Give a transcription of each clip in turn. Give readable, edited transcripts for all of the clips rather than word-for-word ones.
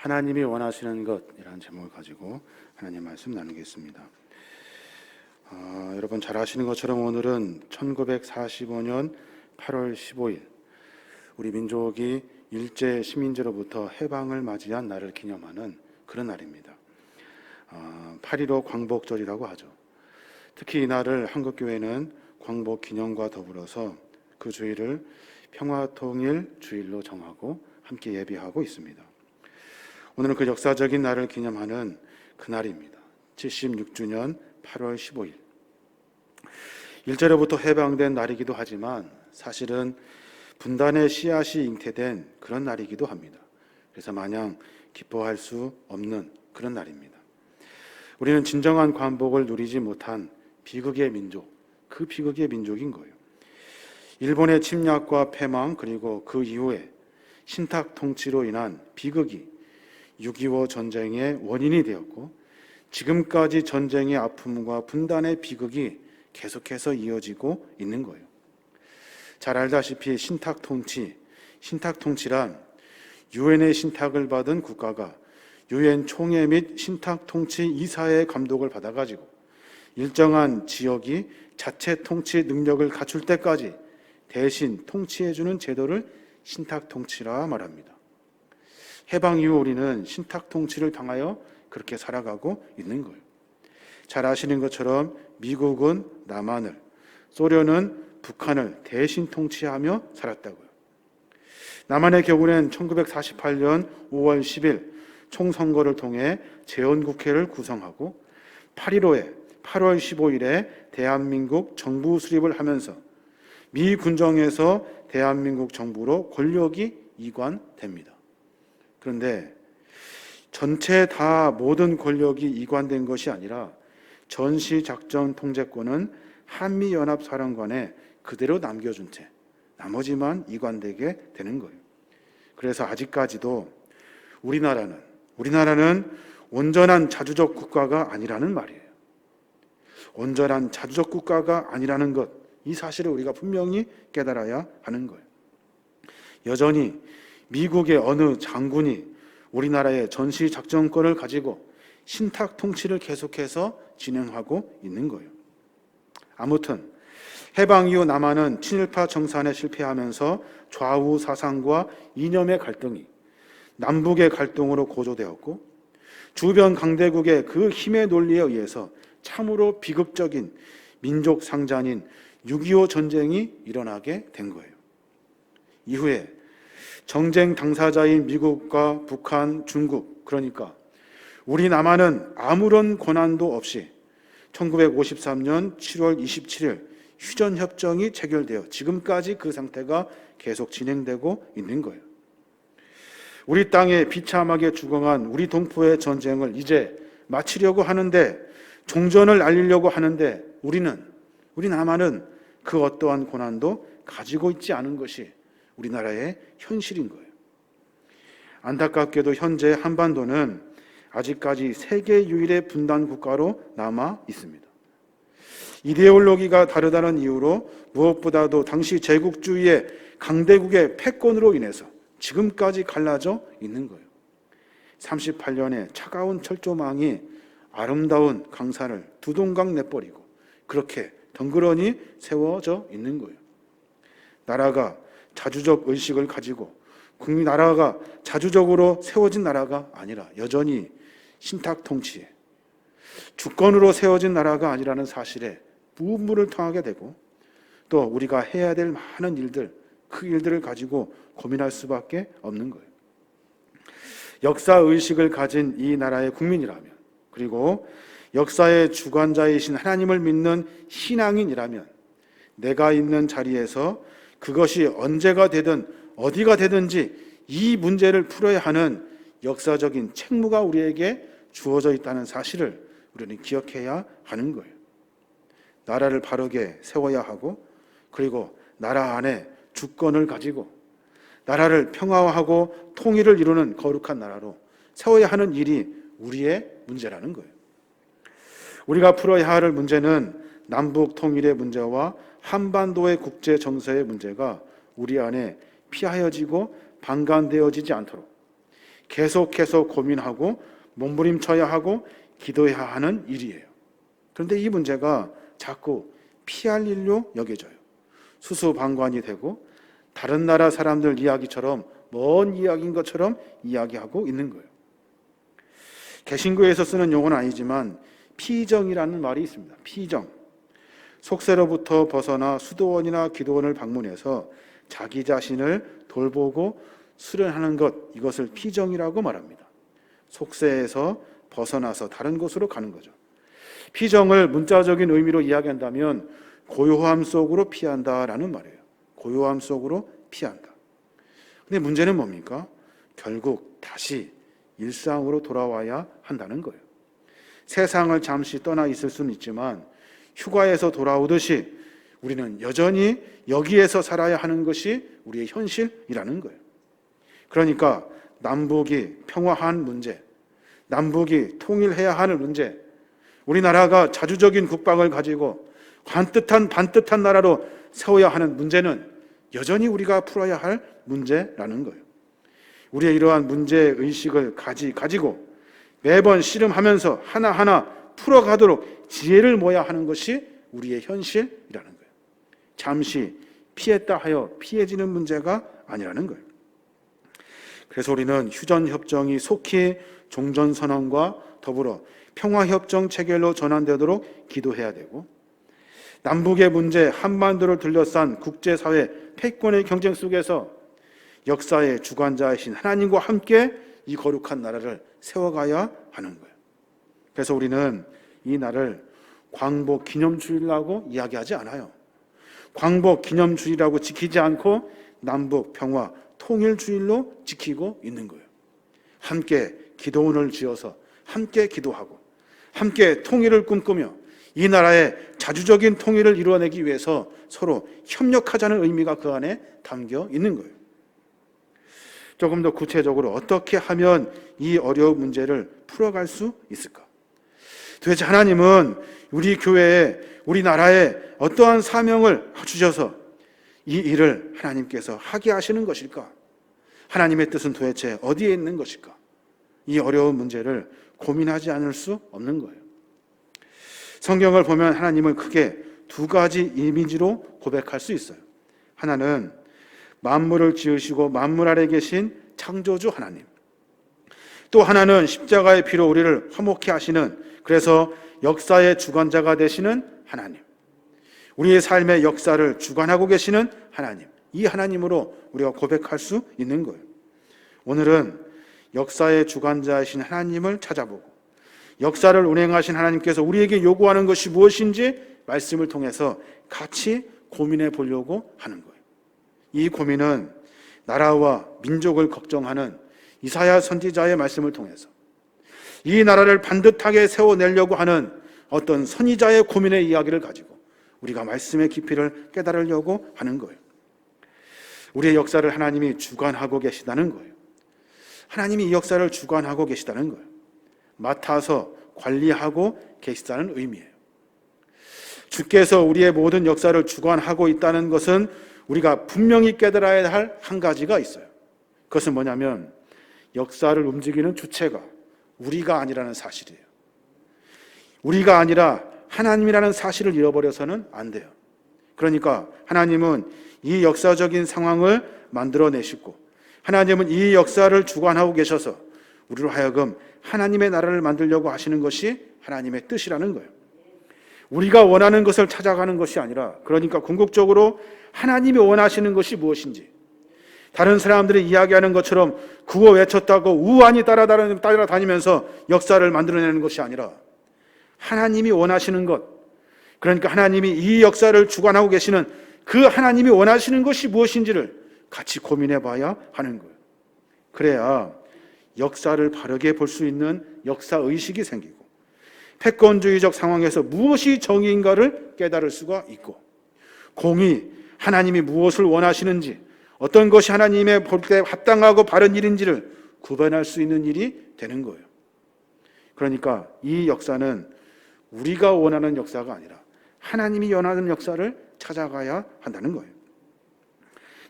하나님이 원하시는 것이라는 제목을 가지고 하나님 말씀 나누겠습니다. 여러분 잘 아시는 것처럼 오늘은 1945년 8월 15일 우리 민족이 일제 식민지로부터 해방을 맞이한 날을 기념하는 그런 날입니다. 8.15 광복절이라고 하죠. 특히 이 날을 한국교회는 광복기념과 더불어서 그 주일을 평화통일 주일로 정하고 함께 예비하고 있습니다. 오늘은 그 역사적인 날을 기념하는 그날입니다. 76주년 8월 15일. 일제로부터 해방된 날이기도 하지만 사실은 분단의 씨앗이 잉태된 그런 날이기도 합니다. 그래서 마냥 기뻐할 수 없는 그런 날입니다. 우리는 진정한 광복을 누리지 못한 비극의 민족, 그 비극의 민족인 거예요. 일본의 침략과 패망 그리고 그 이후에 신탁 통치로 인한 비극이 6.25 전쟁의 원인이 되었고 지금까지 전쟁의 아픔과 분단의 비극이 계속해서 이어지고 있는 거예요. 잘 알다시피 신탁 통치란 유엔의 신탁을 받은 국가가 유엔 총회 및 신탁 통치 이사의 감독을 받아가지고 일정한 지역이 자체 통치 능력을 갖출 때까지 대신 통치해주는 제도를 신탁 통치라 말합니다. 해방 이후 우리는 신탁 통치를 당하여 그렇게 살아가고 있는 거예요. 잘 아시는 것처럼 미국은 남한을, 소련은 북한을 대신 통치하며 살았다고요. 남한의 경우는 1948년 5월 10일 총선거를 통해 재헌국회를 구성하고 8.15에 8월 15일에 대한민국 정부 수립을 하면서 미 군정에서 대한민국 정부로 권력이 이관됩니다. 그런데 전체 다 모든 권력이 이관된 것이 아니라 전시작전 통제권은 한미연합사령관에 그대로 남겨준 채 나머지만 이관되게 되는 거예요. 그래서 아직까지도 우리나라는 온전한 자주적 국가가 아니라는 말이에요. 온전한 자주적 국가가 아니라는 것, 이 사실을 우리가 분명히 깨달아야 하는 거예요. 여전히 미국의 어느 장군이 우리나라의 전시작전권을 가지고 신탁 통치를 계속해서 진행하고 있는 거예요. 아무튼 해방 이후 남한은 친일파 정산에 실패하면서 좌우 사상과 이념의 갈등이 남북의 갈등으로 고조되었고 주변 강대국의 그 힘의 논리에 의해서 참으로 비극적인 민족 상잔인 6.25 전쟁이 일어나게 된 거예요. 이후에 정쟁 당사자인 미국과 북한, 중국, 그러니까 우리 남한은 아무런 권한도 없이 1953년 7월 27일 휴전협정이 체결되어 지금까지 그 상태가 계속 진행되고 있는 거예요. 우리 땅에 비참하게 죽어간 우리 동포의 전쟁을 이제 마치려고 하는데, 종전을 알리려고 하는데 우리 남한은 그 어떠한 권한도 가지고 있지 않은 것이 우리나라의 현실인 거예요. 안타깝게도 현재 한반도는 아직까지 세계 유일의 분단 국가로 남아 있습니다. 이데올로기가 다르다는 이유로 무엇보다도 당시 제국주의의 강대국의 패권으로 인해서 지금까지 갈라져 있는 거예요. 38년의 차가운 철조망이 아름다운 강산을 두 동강 내버리고 그렇게 덩그러니 세워져 있는 거예요. 나라가 자주적 의식을 가지고 나라가 자주적으로 세워진 나라가 아니라 여전히 신탁 통치에 주권으로 세워진 나라가 아니라는 사실에 무음물을 통하게 되고 또 우리가 해야 될 많은 일들, 그 일들을 가지고 고민할 수밖에 없는 거예요. 역사의식을 가진 이 나라의 국민이라면, 그리고 역사의 주관자이신 하나님을 믿는 신앙인이라면 내가 있는 자리에서 그것이 언제가 되든 어디가 되든지 이 문제를 풀어야 하는 역사적인 책무가 우리에게 주어져 있다는 사실을 우리는 기억해야 하는 거예요. 나라를 바르게 세워야 하고 그리고 나라 안에 주권을 가지고 나라를 평화화하고 통일을 이루는 거룩한 나라로 세워야 하는 일이 우리의 문제라는 거예요. 우리가 풀어야 할 문제는 남북 통일의 문제와 한반도의 국제 정세의 문제가 우리 안에 피하여지고 방관되어지지 않도록 계속해서 고민하고 몸부림쳐야 하고 기도해야 하는 일이에요. 그런데 이 문제가 자꾸 피할 일로 여겨져요. 수수방관이 되고 다른 나라 사람들 이야기처럼 먼 이야기인 것처럼 이야기하고 있는 거예요. 개신교에서 쓰는 용어는 아니지만 피정이라는 말이 있습니다. 피정. 속세로부터 벗어나 수도원이나 기도원을 방문해서 자기 자신을 돌보고 수련하는 것, 이것을 피정이라고 말합니다. 속세에서 벗어나서 다른 곳으로 가는 거죠. 피정을 문자적인 의미로 이야기한다면 고요함 속으로 피한다라는 말이에요. 고요함 속으로 피한다. 근데 문제는 뭡니까? 결국 다시 일상으로 돌아와야 한다는 거예요. 세상을 잠시 떠나 있을 수는 있지만 휴가에서 돌아오듯이 우리는 여전히 여기에서 살아야 하는 것이 우리의 현실이라는 거예요. 그러니까 남북이 평화한 문제, 남북이 통일해야 하는 문제, 우리나라가 자주적인 국방을 가지고 반듯한 나라로 세워야 하는 문제는 여전히 우리가 풀어야 할 문제라는 거예요. 우리의 이러한 문제의식을 가지고 매번 씨름하면서 하나하나 풀어가도록 지혜를 모아야 하는 것이 우리의 현실이라는 거예요. 잠시 피했다 하여 피해지는 문제가 아니라는 거예요. 그래서 우리는 휴전협정이 속히 종전선언과 더불어 평화협정 체결로 전환되도록 기도해야 되고, 남북의 문제, 한반도를 둘러싼 국제사회 패권의 경쟁 속에서 역사의 주관자이신 하나님과 함께 이 거룩한 나라를 세워가야 하는 거예요. 그래서 우리는 이 날을 광복 기념주일이라고 이야기하지 않아요. 광복 기념주일이라고 지키지 않고 남북 평화 통일주일로 지키고 있는 거예요. 함께 기도원을 지어서 함께 기도하고 함께 통일을 꿈꾸며 이 나라의 자주적인 통일을 이루어내기 위해서 서로 협력하자는 의미가 그 안에 담겨 있는 거예요. 조금 더 구체적으로 어떻게 하면 이 어려운 문제를 풀어갈 수 있을까? 도대체 하나님은 우리 교회에, 우리 나라에 어떠한 사명을 주셔서 이 일을 하나님께서 하게 하시는 것일까? 하나님의 뜻은 도대체 어디에 있는 것일까? 이 어려운 문제를 고민하지 않을 수 없는 거예요. 성경을 보면 하나님을 크게 두 가지 이미지로 고백할 수 있어요. 하나는 만물을 지으시고 만물 아래 계신 창조주 하나님, 또 하나는 십자가의 피로 우리를 화목케 하시는, 그래서 역사의 주관자가 되시는 하나님, 우리의 삶의 역사를 주관하고 계시는 하나님, 이 하나님으로 우리가 고백할 수 있는 거예요. 오늘은 역사의 주관자이신 하나님을 찾아보고 역사를 운행하신 하나님께서 우리에게 요구하는 것이 무엇인지 말씀을 통해서 같이 고민해 보려고 하는 거예요. 이 고민은 나라와 민족을 걱정하는 이사야 선지자의 말씀을 통해서 이 나라를 반듯하게 세워내려고 하는 어떤 선지자의 고민의 이야기를 가지고 우리가 말씀의 깊이를 깨달으려고 하는 거예요. 우리의 역사를 하나님이 주관하고 계시다는 거예요. 하나님이 이 역사를 주관하고 계시다는 거예요. 맡아서 관리하고 계시다는 의미예요. 주께서 우리의 모든 역사를 주관하고 있다는 것은 우리가 분명히 깨달아야 할 한 가지가 있어요. 그것은 뭐냐면 역사를 움직이는 주체가 우리가 아니라는 사실이에요. 우리가 아니라 하나님이라는 사실을 잃어버려서는 안 돼요. 그러니까 하나님은 이 역사적인 상황을 만들어내시고 하나님은 이 역사를 주관하고 계셔서 우리로 하여금 하나님의 나라를 만들려고 하시는 것이 하나님의 뜻이라는 거예요. 우리가 원하는 것을 찾아가는 것이 아니라, 그러니까 궁극적으로 하나님이 원하시는 것이 무엇인지, 다른 사람들이 이야기하는 것처럼 구호 외쳤다고 우완히 따라다니면서 역사를 만들어내는 것이 아니라 하나님이 원하시는 것, 그러니까 하나님이 이 역사를 주관하고 계시는 그 하나님이 원하시는 것이 무엇인지를 같이 고민해 봐야 하는 거예요. 그래야 역사를 바르게 볼 수 있는 역사의식이 생기고 패권주의적 상황에서 무엇이 정의인가를 깨달을 수가 있고, 공의, 하나님이 무엇을 원하시는지, 어떤 것이 하나님의 볼 때 합당하고 바른 일인지를 구별할 수 있는 일이 되는 거예요. 그러니까 이 역사는 우리가 원하는 역사가 아니라 하나님이 원하는 역사를 찾아가야 한다는 거예요.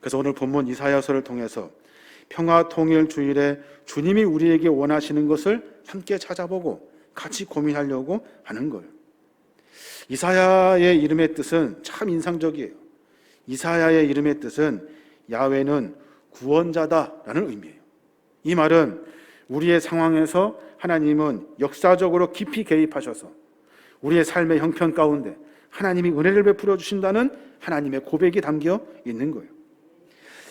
그래서 오늘 본문 이사야서를 통해서 평화 통일 주일에 주님이 우리에게 원하시는 것을 함께 찾아보고 같이 고민하려고 하는 거예요. 이사야의 이름의 뜻은 참 인상적이에요. 이사야의 이름의 뜻은 야훼는 구원자다라는 의미예요. 이 말은 우리의 상황에서 하나님은 역사적으로 깊이 개입하셔서 우리의 삶의 형편 가운데 하나님이 은혜를 베풀어 주신다는 하나님의 고백이 담겨 있는 거예요.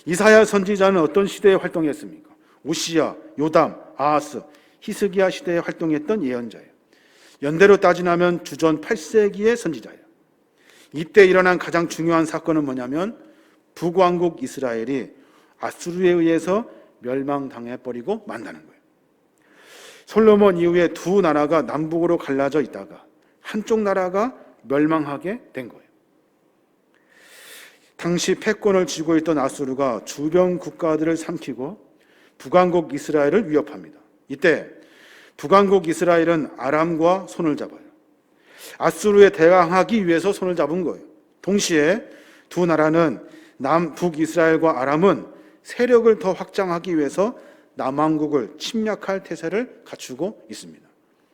이사야 선지자는 어떤 시대에 활동했습니까? 우시야, 요담, 아하스, 히스기야 시대에 활동했던 예언자예요. 연대로 따지면 주전 8세기의 선지자예요. 이때 일어난 가장 중요한 사건은 뭐냐면 북왕국 이스라엘이 아수르에 의해서 멸망당해버리고 만다는 거예요. 솔로몬 이후에 두 나라가 남북으로 갈라져 있다가 한쪽 나라가 멸망하게 된 거예요. 당시 패권을 쥐고 있던 아수르가 주변 국가들을 삼키고 북왕국 이스라엘을 위협합니다. 이때 북왕국 이스라엘은 아람과 손을 잡아요. 아수르에 대항하기 위해서 손을 잡은 거예요. 동시에 두 나라는 남북 이스라엘과 아람은 세력을 더 확장하기 위해서 남왕국을 침략할 태세를 갖추고 있습니다.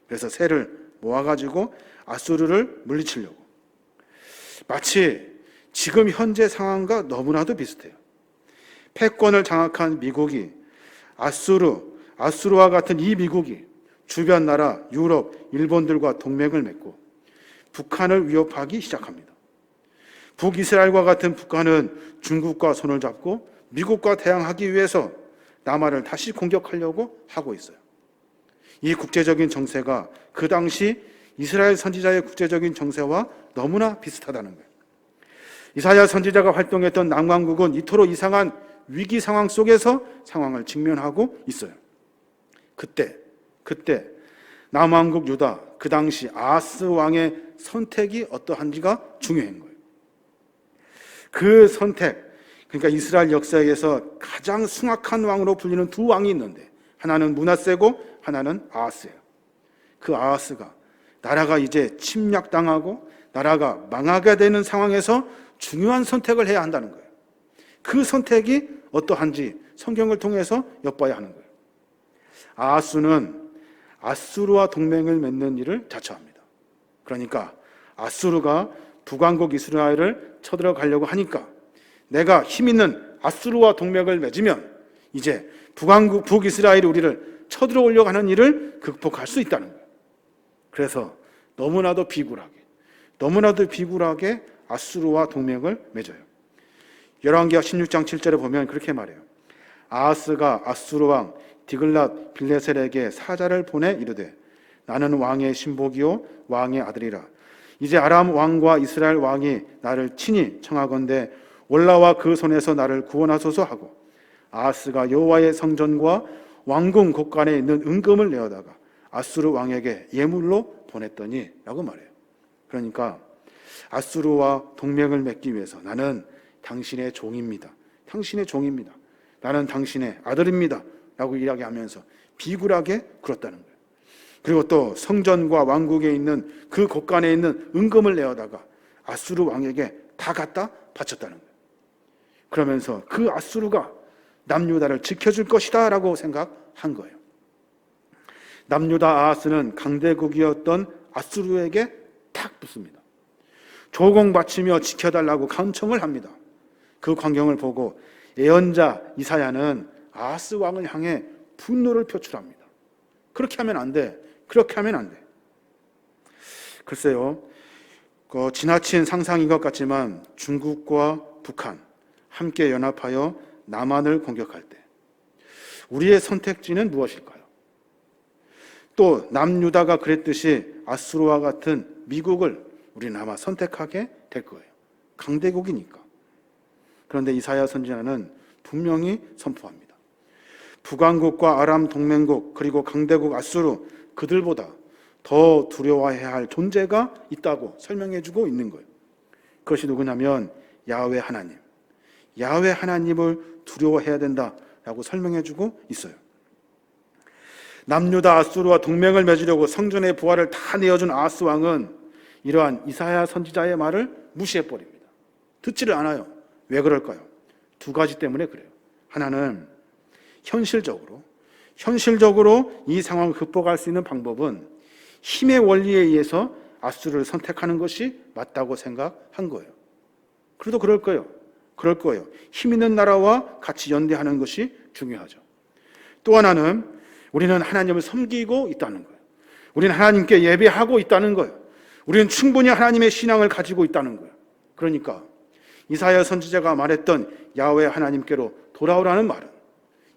그래서 세를 모아가지고 아수르를 물리치려고. 마치 지금 현재 상황과 너무나도 비슷해요. 패권을 장악한 미국이 아수르와 같은 이 미국이 주변 나라 유럽, 일본들과 동맹을 맺고 북한을 위협하기 시작합니다. 북이스라엘과 같은 북한은 중국과 손을 잡고 미국과 대항하기 위해서 남한을 다시 공격하려고 하고 있어요. 이 국제적인 정세가 그 당시 이스라엘 선지자의 국제적인 정세와 너무나 비슷하다는 거예요. 이사야 선지자가 활동했던 남왕국은 이토록 이상한 위기 상황 속에서 상황을 직면하고 있어요. 그때 남왕국 유다, 그 당시 아하스 왕의 선택이 어떠한지가 중요한 거예요. 그 선택, 그러니까 이스라엘 역사에서 가장 숭악한 왕으로 불리는 두 왕이 있는데 하나는 므낫세고 하나는 아하스예요. 그 아하스가 나라가 이제 침략당하고 나라가 망하게 되는 상황에서 중요한 선택을 해야 한다는 거예요. 그 선택이 어떠한지 성경을 통해서 엿봐야 하는 거예요. 아하스는 아수르와 동맹을 맺는 일을 자처합니다. 그러니까 아수르가 북왕국 이스라엘을 쳐들어가려고 하니까 내가 힘 있는 아수르와 동맹을 맺으면 이제 북이스라엘이 우리를 쳐들어오려고 하는 일을 극복할 수 있다는 거예요. 그래서 너무나도 비굴하게 아수르와 동맹을 맺어요. 열왕기하 16장 7절에 보면 그렇게 말해요. 아하스가 아수르 왕 디글랏 빌레셀에게 사자를 보내 이르되 나는 왕의 신복이요 왕의 아들이라. 이제 아람 왕과 이스라엘 왕이 나를 친히 청하건대 올라와 그 손에서 나를 구원하소서 하고 아하스가 여호와의 성전과 왕궁 곳간에 있는 은금을 내어다가 아수르 왕에게 예물로 보냈더니 라고 말해요. 그러니까 아수르와 동맹을 맺기 위해서 나는 당신의 종입니다. 나는 당신의 아들입니다. 라고 이야기하면서 비굴하게 굴었다는 거예요. 그리고 또 성전과 왕국에 있는 그 곳간에 있는 은금을 내어다가 아수르 왕에게 다 갖다 바쳤다는 거예요. 그러면서 그 아수르가 남유다를 지켜줄 것이다 라고 생각한 거예요. 남유다 아하스는 강대국이었던 아수르에게 탁 붙습니다. 조공 바치며 지켜달라고 간청을 합니다. 그 광경을 보고 예언자 이사야는 아하스 왕을 향해 분노를 표출합니다. 그렇게 하면 안 돼. 글쎄요, 지나친 상상인 것 같지만 중국과 북한 함께 연합하여 남한을 공격할 때 우리의 선택지는 무엇일까요? 또 남유다가 그랬듯이 아수르와 같은 미국을 우리는 아마 선택하게 될 거예요. 강대국이니까. 그런데 이사야 선지자는 분명히 선포합니다. 북왕국과 아람 동맹국 그리고 강대국 아수르 그들보다 더 두려워해야 할 존재가 있다고 설명해주고 있는 거예요. 그것이 누구냐면 야훼 하나님을 두려워해야 된다라고 설명해주고 있어요. 남유다 아수르와 동맹을 맺으려고 성전의 부하를 다 내어준 아하스 왕은 이러한 이사야 선지자의 말을 무시해버립니다. 듣지를 않아요. 왜 그럴까요? 두 가지 때문에 그래요. 하나는 현실적으로 이 상황을 극복할 수 있는 방법은 힘의 원리에 의해서 아수르를 선택하는 것이 맞다고 생각한 거예요. 그래도 그럴 거예요. 힘 있는 나라와 같이 연대하는 것이 중요하죠. 또 하나는 우리는 하나님을 섬기고 있다는 거예요. 우리는 하나님께 예배하고 있다는 거예요. 우리는 충분히 하나님의 신앙을 가지고 있다는 거예요. 그러니까 이사야 선지자가 말했던 야훼 하나님께로 돌아오라는 말은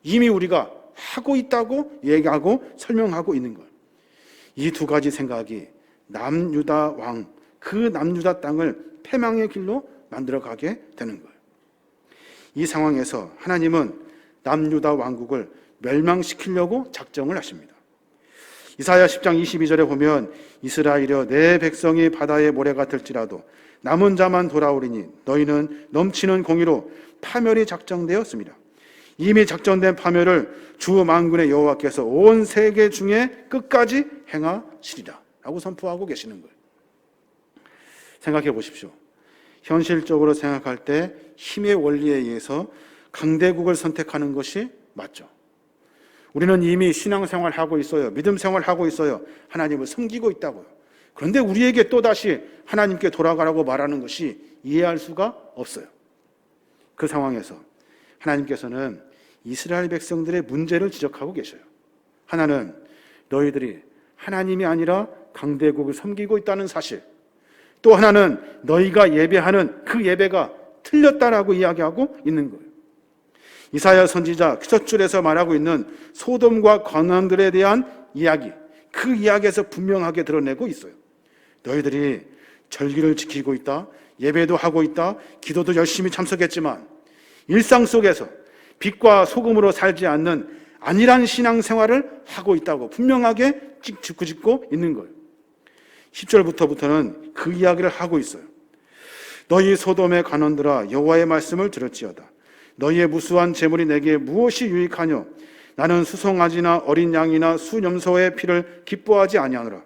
이미 우리가 하고 있다고 얘기하고 설명하고 있는 거예요. 이 두 가지 생각이 남유다 왕, 그 남유다 땅을 패망의 길로 만들어가게 되는 거예요. 이 상황에서 하나님은 남유다 왕국을 멸망시키려고 작정을 하십니다. 이사야 10장 22절에 보면 이스라엘여 내 백성이 바다의 모래 같을지라도 남은 자만 돌아오리니 너희는 넘치는 공의로 파멸이 작정되었습니다. 이미 작정된 파멸을 주 만군의 여호와께서 온 세계 중에 끝까지 행하시리라 라고 선포하고 계시는 거예요. 생각해 보십시오. 현실적으로 생각할 때 힘의 원리에 의해서 강대국을 선택하는 것이 맞죠. 우리는 이미 신앙생활을 하고 있어요. 믿음 생활을 하고 있어요. 하나님을 섬기고 있다고요. 그런데 우리에게 또다시 하나님께 돌아가라고 말하는 것이 이해할 수가 없어요. 그 상황에서 하나님께서는 이스라엘 백성들의 문제를 지적하고 계셔요. 하나는 너희들이 하나님이 아니라 강대국을 섬기고 있다는 사실, 또 하나는 너희가 예배하는 그 예배가 틀렸다라고 이야기하고 있는 거예요. 이사야 선지자 첫 줄에서 말하고 있는 소돔과 광야들에 대한 이야기, 그 이야기에서 분명하게 드러내고 있어요. 너희들이 절기를 지키고 있다, 예배도 하고 있다, 기도도 열심히 참석했지만 일상 속에서 빛과 소금으로 살지 않는 안일한 신앙생활을 하고 있다고 분명하게 짚고 있는 거예요. 10절부터는 그 이야기를 하고 있어요. 너희 소돔의 간원들아 여호와의 말씀을 들을지어다. 너희의 무수한 재물이 내게 무엇이 유익하뇨? 나는 수송아지나 어린 양이나 수염소의 피를 기뻐하지 아니하노라.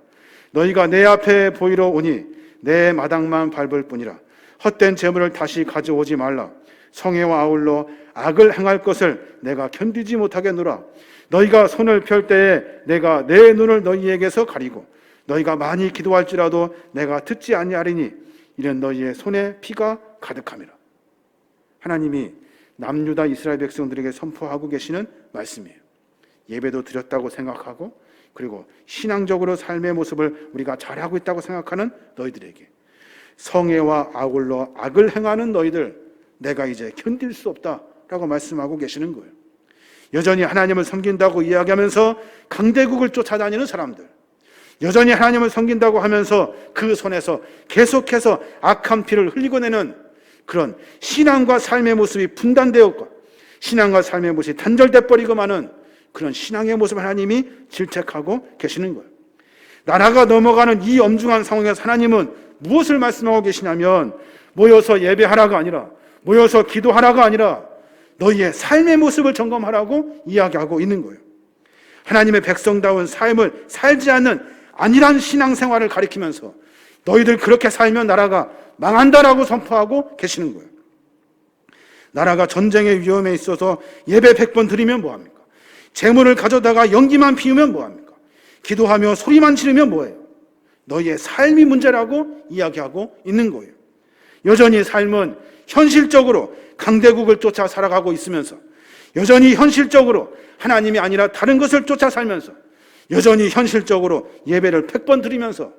너희가 내 앞에 보이러 오니 내 마당만 밟을 뿐이라. 헛된 재물을 다시 가져오지 말라. 성애와 아울러 악을 행할 것을 내가 견디지 못하겠노라. 너희가 손을 펼 때에 내가 내 눈을 너희에게서 가리고 너희가 많이 기도할지라도 내가 듣지 아니하리니 이는 너희의 손에 피가 가득함이라. 하나님이 남유다 이스라엘 백성들에게 선포하고 계시는 말씀이에요. 예배도 드렸다고 생각하고 그리고 신앙적으로 삶의 모습을 우리가 잘하고 있다고 생각하는 너희들에게 성애와 아울러 악을 행하는 너희들 내가 이제 견딜 수 없다라고 말씀하고 계시는 거예요. 여전히 하나님을 섬긴다고 이야기하면서 강대국을 쫓아다니는 사람들, 여전히 하나님을 섬긴다고 하면서 그 손에서 계속해서 악한 피를 흘리고내는 그런 신앙과 삶의 모습이 분단되었고 신앙과 삶의 모습이 단절돼 버리고 마는 그런 신앙의 모습을 하나님이 질책하고 계시는 거예요. 나라가 넘어가는 이 엄중한 상황에서 하나님은 무엇을 말씀하고 계시냐면 모여서 예배하라가 아니라 모여서 기도하라가 아니라 너희의 삶의 모습을 점검하라고 이야기하고 있는 거예요. 하나님의 백성다운 삶을 살지 않는 안일한 신앙생활을 가리키면서 너희들 그렇게 살면 나라가 망한다라고 선포하고 계시는 거예요. 나라가 전쟁의 위험에 있어서 예배 100번 드리면 뭐합니까? 재물을 가져다가 연기만 피우면 뭐합니까? 기도하며 소리만 지르면 뭐예요? 너희의 삶이 문제라고 이야기하고 있는 거예요. 여전히 삶은 현실적으로 강대국을 쫓아 살아가고 있으면서 여전히 현실적으로 하나님이 아니라 다른 것을 쫓아 살면서 여전히 현실적으로 예배를 100번 드리면서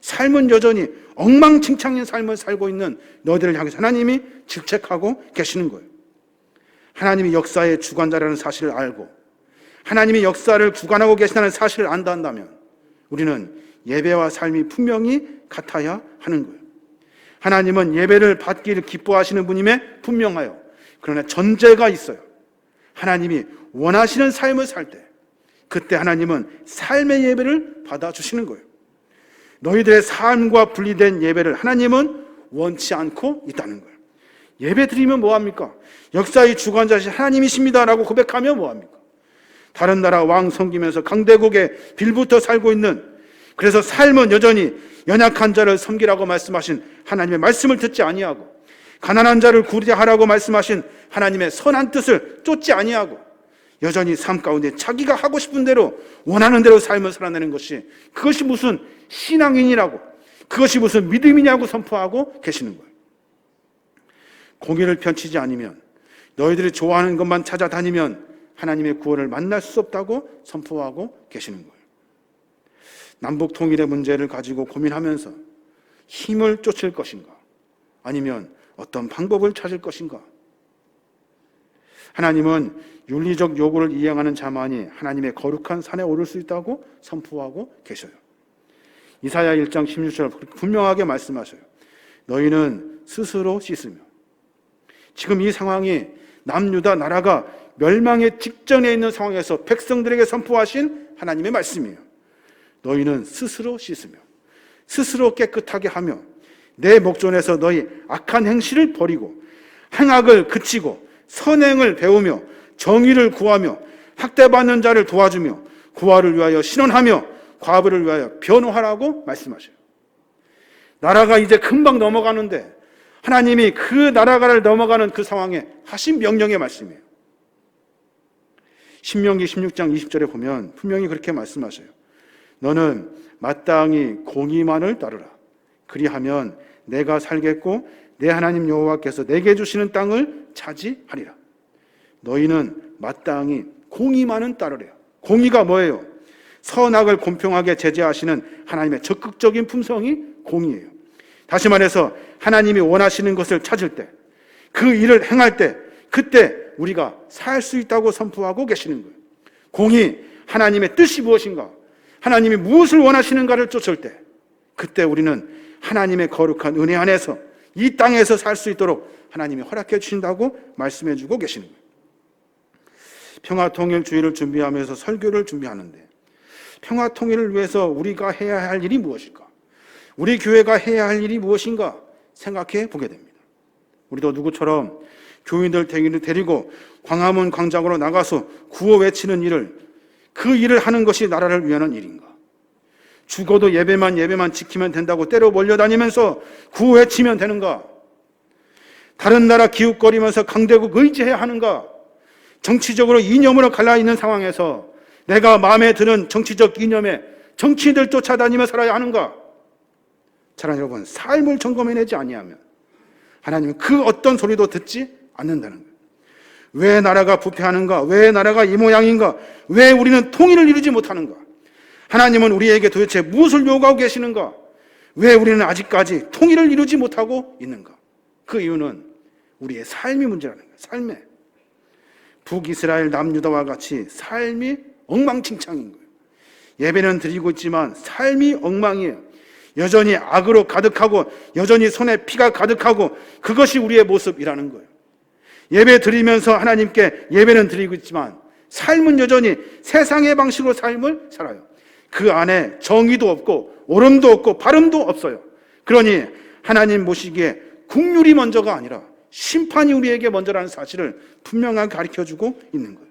삶은 여전히 엉망진창인 삶을 살고 있는 너희들을 향해서 하나님이 질책하고 계시는 거예요. 하나님이 역사의 주관자라는 사실을 알고 하나님이 역사를 주관하고 계시다는 사실을 안다면 우리는 예배와 삶이 분명히 같아야 하는 거예요. 하나님은 예배를 받기를 기뻐하시는 분임에 분명하여 그러나 전제가 있어요. 하나님이 원하시는 삶을 살 때 그때 하나님은 삶의 예배를 받아주시는 거예요. 너희들의 삶과 분리된 예배를 하나님은 원치 않고 있다는 거예요. 예배 드리면 뭐합니까? 역사의 주관자신 하나님이십니다라고 고백하면 뭐합니까? 다른 나라 왕 섬기면서 강대국에 빌붙어 살고 있는, 그래서 삶은 여전히 연약한 자를 섬기라고 말씀하신 하나님의 말씀을 듣지 아니하고 가난한 자를 구제하라고 말씀하신 하나님의 선한 뜻을 쫓지 아니하고 여전히 삶 가운데 자기가 하고 싶은 대로 원하는 대로 삶을 살아내는 것이, 그것이 무슨 신앙인이라고, 그것이 무슨 믿음이냐고 선포하고 계시는 거예요. 공의를 펼치지 않으면, 너희들이 좋아하는 것만 찾아다니면 하나님의 구원을 만날 수 없다고 선포하고 계시는 거예요. 남북 통일의 문제를 가지고 고민하면서 힘을 쫓을 것인가, 아니면 어떤 방법을 찾을 것인가? 하나님은 윤리적 요구를 이행하는 자만이 하나님의 거룩한 산에 오를 수 있다고 선포하고 계셔요. 이사야 1장 16절 분명하게 말씀하셔요. 너희는 스스로 씻으며. 지금 이 상황이 남유다 나라가 멸망의 직전에 있는 상황에서 백성들에게 선포하신 하나님의 말씀이에요. 너희는 스스로 씻으며 스스로 깨끗하게 하며 내 목전에서 너희 악한 행실을 버리고 행악을 그치고 선행을 배우며 정의를 구하며 학대받는 자를 도와주며 고아를 위하여 신원하며 과부를 위하여 변호하라고 말씀하셔요. 나라가 이제 금방 넘어가는데 하나님이 그 나라가를 넘어가는 그 상황에 하신 명령의 말씀이에요. 신명기 16장 20절에 보면 분명히 그렇게 말씀하셔요. 너는 마땅히 공의만을 따르라. 그리하면 내가 살겠고 내 하나님 여호와께서 내게 주시는 땅을 차지하리라. 너희는 마땅히 공의만은 따르래요. 공의가 뭐예요? 선악을 공평하게 제재하시는 하나님의 적극적인 품성이 공의예요. 다시 말해서 하나님이 원하시는 것을 찾을 때, 그 일을 행할 때, 그때 우리가 살 수 있다고 선포하고 계시는 거예요. 공의, 하나님의 뜻이 무엇인가, 하나님이 무엇을 원하시는가를 쫓을 때, 그때 우리는 하나님의 거룩한 은혜 안에서 이 땅에서 살 수 있도록 하나님이 허락해 주신다고 말씀해 주고 계시는 거예요. 평화통일주의를 준비하면서 설교를 준비하는데, 평화통일을 위해서 우리가 해야 할 일이 무엇일까? 우리 교회가 해야 할 일이 무엇인가 생각해 보게 됩니다. 우리도 누구처럼 교인들 데리고 광화문 광장으로 나가서 구호 외치는 일을, 그 일을 하는 것이 나라를 위하는 일인가? 죽어도 예배만 지키면 된다고 때로 몰려다니면서 구호 외치면 되는가? 다른 나라 기웃거리면서 강대국 의지해야 하는가? 정치적으로 이념으로 갈라있는 상황에서 내가 마음에 드는 정치적 이념에 정치인들 쫓아다니며 살아야 하는가? 사랑하는 여러분, 삶을 점검해내지 아니하면 하나님은 그 어떤 소리도 듣지 않는다는 거예요. 왜 나라가 부패하는가? 왜 나라가 이 모양인가? 왜 우리는 통일을 이루지 못하는가? 하나님은 우리에게 도대체 무엇을 요구하고 계시는가? 왜 우리는 아직까지 통일을 이루지 못하고 있는가? 그 이유는 우리의 삶이 문제라는 거예요. 삶에. 북이스라엘 남유다와 같이 삶이 엉망진창인 거예요. 예배는 드리고 있지만 삶이 엉망이에요. 여전히 악으로 가득하고 여전히 손에 피가 가득하고 그것이 우리의 모습이라는 거예요. 예배 드리면서 하나님께 예배는 드리고 있지만 삶은 여전히 세상의 방식으로 삶을 살아요. 그 안에 정의도 없고 옳음도 없고 바름도 없어요. 그러니 하나님 보시기에 국률이 먼저가 아니라 심판이 우리에게 먼저라는 사실을 분명하게 가르쳐주고 있는 거예요.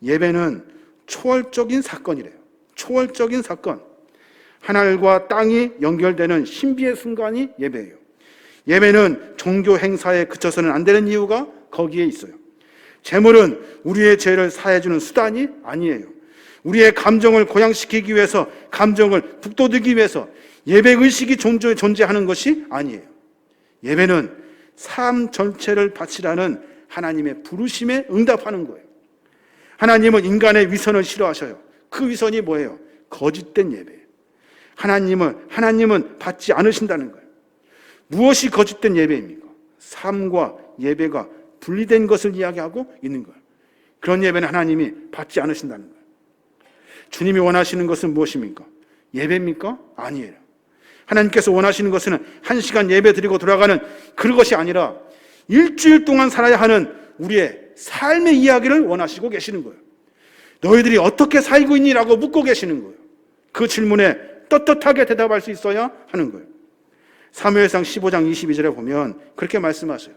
예배는 초월적인 사건이래요. 초월적인 사건. 하늘과 땅이 연결되는 신비의 순간이 예배예요. 예배는 종교 행사에 그쳐서는 안 되는 이유가 거기에 있어요. 제물은 우리의 죄를 사해주는 수단이 아니에요. 우리의 감정을 고양시키기 위해서, 감정을 북돋우기 위해서 예배의식이 존재하는 것이 아니에요. 예배는 삶 전체를 바치라는 하나님의 부르심에 응답하는 거예요. 하나님은 인간의 위선을 싫어하셔요. 그 위선이 뭐예요? 거짓된 예배예요. 하나님은 받지 않으신다는 거예요. 무엇이 거짓된 예배입니까? 삶과 예배가 분리된 것을 이야기하고 있는 거예요. 그런 예배는 하나님이 받지 않으신다는 거예요. 주님이 원하시는 것은 무엇입니까? 예배입니까? 아니에요. 하나님께서 원하시는 것은 1시간 예배 드리고 돌아가는 그것이 아니라 일주일 동안 살아야 하는 우리의 삶의 이야기를 원하시고 계시는 거예요. 너희들이 어떻게 살고 있니라고 묻고 계시는 거예요. 그 질문에 떳떳하게 대답할 수 있어야 하는 거예요. 사무엘상 15장 22절에 보면 그렇게 말씀하셔요.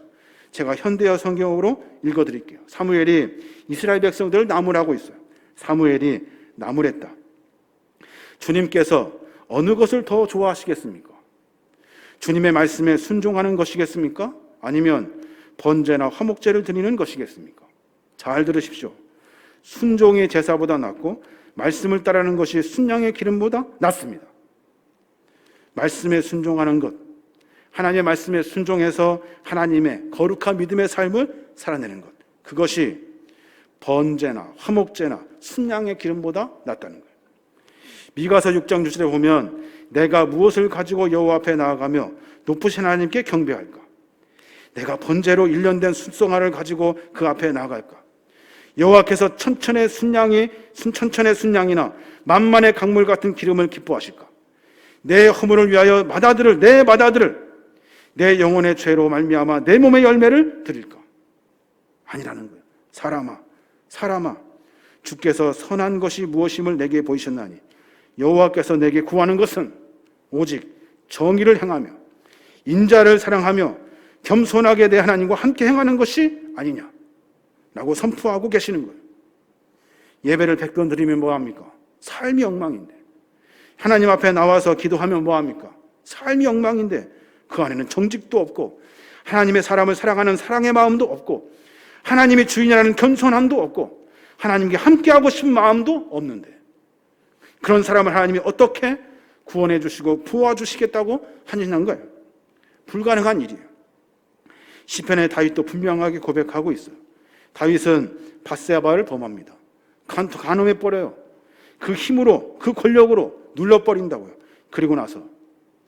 제가 현대어 성경으로 읽어드릴게요. 사무엘이 이스라엘 백성들을 나무라고 있어요. 사무엘이 나무랬다. 주님께서 어느 것을 더 좋아하시겠습니까? 주님의 말씀에 순종하는 것이겠습니까? 아니면 번제나 화목제를 드리는 것이겠습니까? 잘 들으십시오. 순종이 제사보다 낫고 말씀을 따르는 것이 순양의 기름보다 낫습니다. 말씀에 순종하는 것, 하나님의 말씀에 순종해서 하나님의 거룩한 믿음의 삶을 살아내는 것, 그것이 번제나 화목제나 순양의 기름보다 낫다는 거예요. 미가서 6장 6절에 보면 내가 무엇을 가지고 여호와 앞에 나아가며 높으신 하나님께 경배할까? 내가 번제로 1년 된 순송아를 가지고 그 앞에 나아갈까? 여호와께서 천천의 순양이나 만만의 강물 같은 기름을 기뻐하실까? 내 허물을 위하여 내 맏아들을 내 영혼의 죄로 말미암아 내 몸의 열매를 드릴까? 아니라는 거예요. 사람아, 주께서 선한 것이 무엇임을 내게 보이셨나니 여호와께서 내게 구하는 것은 오직 정의를 행하며 인자를 사랑하며 겸손하게 내 하나님과 함께 행하는 것이 아니냐라고 선포하고 계시는 거예요. 예배를 100번 드리면 뭐합니까? 삶이 엉망인데. 하나님 앞에 나와서 기도하면 뭐합니까? 삶이 엉망인데 그 안에는 정직도 없고 하나님의 사람을 사랑하는 사랑의 마음도 없고 하나님의 주인이라는 겸손함도 없고 하나님께 함께하고 싶은 마음도 없는데 그런 사람을 하나님이 어떻게 구원해 주시고 도와주시겠다고 하시는 거예요? 불가능한 일이에요. 시편의 다윗도 분명하게 고백하고 있어요. 다윗은 밧세바를 범합니다. 간음해버려요. 그 힘으로, 그 권력으로 눌러버린다고요. 그리고 나서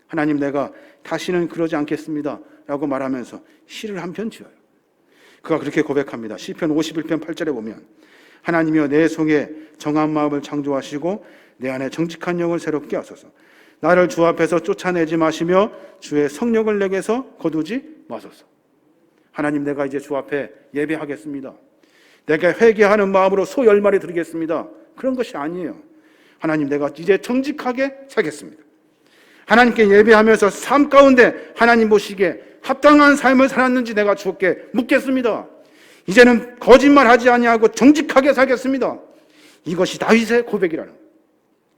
하나님, 내가 다시는 그러지 않겠습니다 라고 말하면서 시를 한 편 지어요. 그가 그렇게 고백합니다. 시편 51편 8절에 보면 하나님이여 내 속에 정한 마음을 창조하시고 내 안에 정직한 영을 새롭게 하소서. 나를 주 앞에서 쫓아내지 마시며 주의 성령을 내게서 거두지 마소서. 하나님, 내가 이제 주 앞에 예배하겠습니다. 내가 회개하는 마음으로 소 10마리 드리겠습니다. 그런 것이 아니에요. 하나님, 내가 이제 정직하게 살겠습니다. 하나님께 예배하면서 삶 가운데 하나님 보시기에 합당한 삶을 살았는지 내가 주께 묻겠습니다. 이제는 거짓말하지 아니하고 정직하게 살겠습니다. 이것이 다윗의 고백이라는 거예요.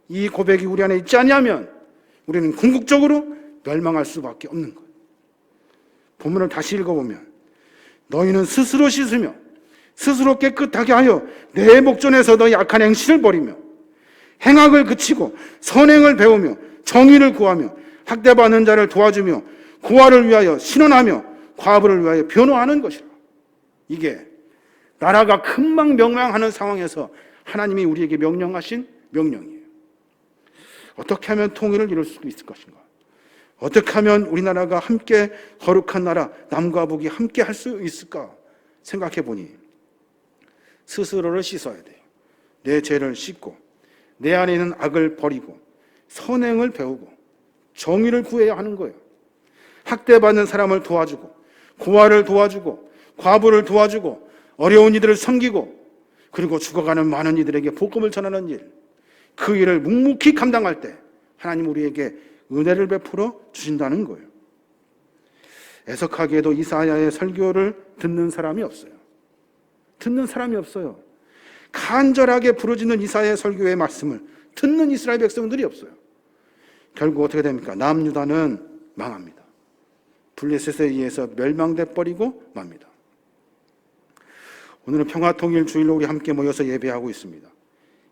이 고백이 우리 안에 있지 아니하면 우리는 궁극적으로 멸망할 수밖에 없는 거예요. 본문을 다시 읽어보면 너희는 스스로 씻으며 스스로 깨끗하게 하여 내 목전에서 너희 악한 행실을 버리며 행악을 그치고 선행을 배우며 정의를 구하며 학대받는 자를 도와주며 고아를 위하여 신원하며 과부를 위하여 변호하는 것이라. 이게 나라가 금방명망하는 상황에서 하나님이 우리에게 명령하신 명령이에요. 어떻게 하면 통일을 이룰 수 있을 것인가? 어떻게 하면 우리나라가 함께 거룩한 나라, 남과 북이 함께 할 수 있을까 생각해 보니 스스로를 씻어야 돼요. 내 죄를 씻고 내 안에 있는 악을 버리고 선행을 배우고 정의를 구해야 하는 거예요. 학대받는 사람을 도와주고 고아를 도와주고 과부를 도와주고 어려운 이들을 섬기고 그리고 죽어가는 많은 이들에게 복음을 전하는 일, 그 일을 묵묵히 감당할 때 하나님 우리에게 은혜를 베풀어 주신다는 거예요. 애석하게도 이사야의 설교를 듣는 사람이 없어요. 듣는 사람이 없어요. 간절하게 부르짖는 이사야의 설교의 말씀을 듣는 이스라엘 백성들이 없어요. 결국 어떻게 됩니까? 남유다는 망합니다. 블레셋에 의해서 멸망돼 버리고 맙니다. 오늘은 평화통일주일로 우리 함께 모여서 예배하고 있습니다.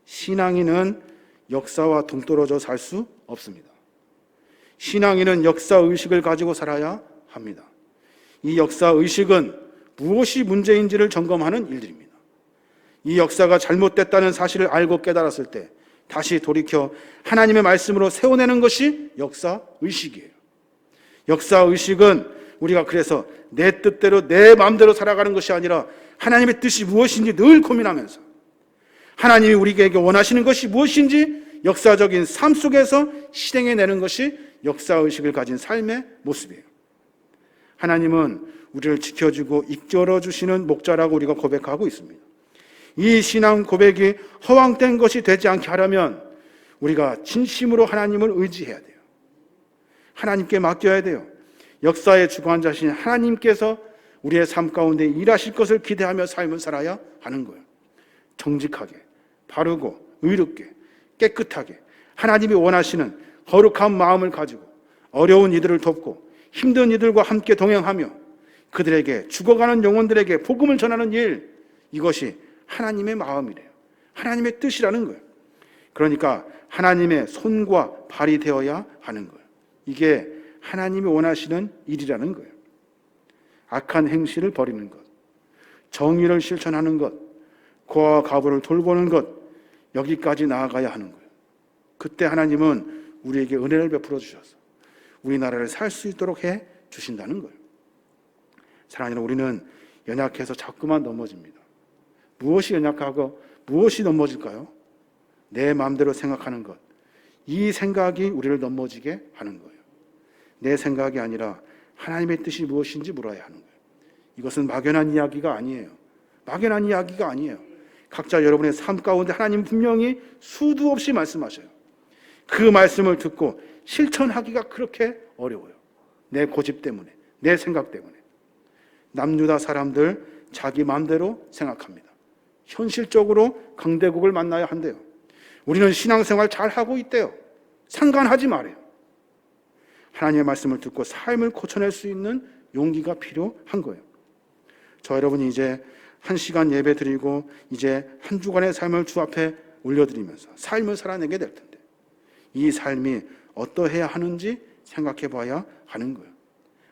신앙인은 역사와 동떨어져 살 수 없습니다. 신앙인은 역사의식을 가지고 살아야 합니다. 이 역사의식은 무엇이 문제인지를 점검하는 일들입니다. 이 역사가 잘못됐다는 사실을 알고 깨달았을 때 다시 돌이켜 하나님의 말씀으로 세워내는 것이 역사의식이에요. 역사의식은 우리가 그래서 내 뜻대로 내 마음대로 살아가는 것이 아니라 하나님의 뜻이 무엇인지 늘 고민하면서 하나님이 우리에게 원하시는 것이 무엇인지 역사적인 삶 속에서 실행해내는 것이 역사의식을 가진 삶의 모습이에요. 하나님은 우리를 지켜주고 이끌어 주시는 목자라고 우리가 고백하고 있습니다. 이 신앙 고백이 허황된 것이 되지 않게 하려면 우리가 진심으로 하나님을 의지해야 돼요. 하나님께 맡겨야 돼요. 역사의 주관자신 하나님께서 우리의 삶 가운데 일하실 것을 기대하며 삶을 살아야 하는 거예요. 정직하게, 바르고, 의롭게, 깨끗하게 하나님이 원하시는 거룩한 마음을 가지고 어려운 이들을 돕고 힘든 이들과 함께 동행하며 그들에게 죽어가는 영혼들에게 복음을 전하는 일, 이것이 하나님의 마음이래요. 하나님의 뜻이라는 거예요. 그러니까 하나님의 손과 발이 되어야 하는 거예요. 이게 하나님이 원하시는 일이라는 거예요. 악한 행실을 버리는 것, 정의를 실천하는 것, 고아와 과부를 돌보는 것, 여기까지 나아가야 하는 거예요. 그때 하나님은 우리에게 은혜를 베풀어 주셔서 우리나라를 살 수 있도록 해 주신다는 거예요. 사랑하는 우리는 연약해서 자꾸만 넘어집니다. 무엇이 연약하고 무엇이 넘어질까요? 내 마음대로 생각하는 것. 이 생각이 우리를 넘어지게 하는 거예요. 내 생각이 아니라 하나님의 뜻이 무엇인지 물어야 하는 거예요. 이것은 막연한 이야기가 아니에요. 막연한 이야기가 아니에요. 각자 여러분의 삶 가운데 하나님 분명히 수도 없이 말씀하셔요. 그 말씀을 듣고 실천하기가 그렇게 어려워요. 내 고집 때문에, 내 생각 때문에. 남유다 사람들 자기 마음대로 생각합니다. 현실적으로 강대국을 만나야 한대요. 우리는 신앙생활 잘하고 있대요. 상관하지 말아요. 하나님의 말씀을 듣고 삶을 고쳐낼 수 있는 용기가 필요한 거예요. 저 여러분이 이제 1시간 예배 드리고 이제 한 주간의 삶을 주 앞에 올려드리면서 삶을 살아내게 될 텐데 이 삶이 어떠해야 하는지 생각해 봐야 하는 거예요.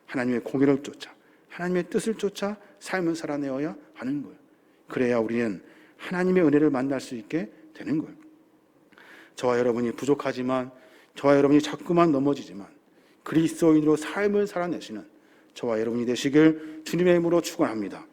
하나님의 공의를 쫓아 하나님의 뜻을 쫓아 삶을 살아내어야 하는 거예요. 그래야 우리는 하나님의 은혜를 만날 수 있게 되는 거예요. 저와 여러분이 부족하지만 저와 여러분이 자꾸만 넘어지지만 그리스도인으로 삶을 살아내시는 저와 여러분이 되시길 주님의 이름으로 축원합니다.